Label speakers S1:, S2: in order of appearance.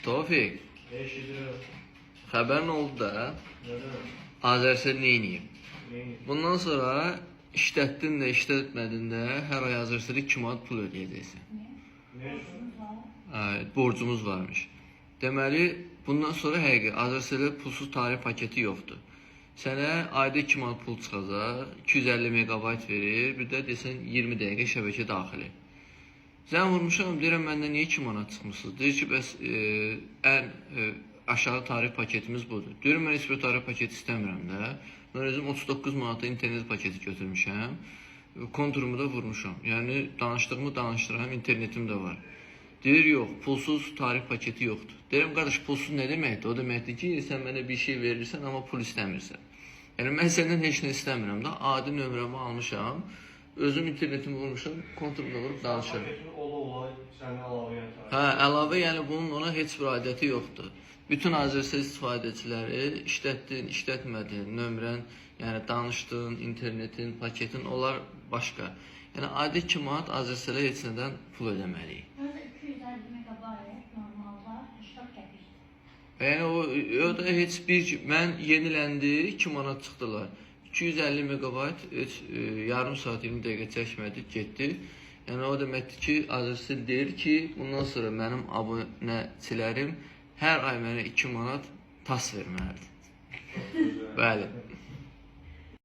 S1: Tofiq,
S2: Eşidirəm.
S1: xəbərin oldu da,
S2: Nədən?
S1: Azərcə neyniyim?
S2: Neyin?
S1: Bundan sonra işlətdin də, işlətmədin də hər ay Azərcə 2 manat pul ödəyəcəksən.
S2: Ne üçün?
S1: Borcumuz varmış. Deməli, bundan sonra həqiqi Azərcə pulsuz tarif paketi yoxdur. Sənə ayda 2 manat pul çıxacaq, 250 megabayt verir, bir də desən 20 dəqiqə şəbəkə daxili. Zəng vurmuşam, deyirəm məndən niyə 2 manat çıxmısınız? Deyir ki, bəs ən aşağı tarif paketimiz budur. Deyirəm, mən heç bir tarif paketi istəmirəm də. Mən özüm 39 manata internet paketi götürmüşəm. Konturumu da vurmuşam. Yəni, danışdığımı danışdıram, internetim də var. Deyir, yox, pulsuz tarif paketi yoxdur. Deyirəm, qardaş, pulsuz nə deməkdir? O deməkdir ki, sən mənə bir şey verirsən, amma pul istəmirsən. Yəni, mən səndən heç nə istəmirəm da, adi nömrəmi almışam. Özüm internetimi vurmuşam, konturumu da vurub danışıram.
S2: Paketin ola səni əlavə yəni.
S1: Hə, əlavə, yəni bunun ona heç bir aidiyyəti yoxdur. Bütün Azərcə istifadəçiləri işlətdin, işlətmədin, nömrən, yəni danışdın, internetin, paketin, onlar başqa. Yəni adi 2 manat Azərcələ heç nədən pul ödəməliyik.
S3: Orada 250 megabayt normalda 80 qəpik.
S1: Yəni o da heç bir, mən yeniləndi, 2 manat çıxdılar. 250 megabayt heç yarım saat 20 dəqiqə çəkmədi, getdi. Yəni o deməkdir ki, Azərcə deyir ki, bundan sonra mənim abunəçilərim hər ay mənə 2 manat tas verməlidir.
S2: Çox gözəl.
S1: Bəli.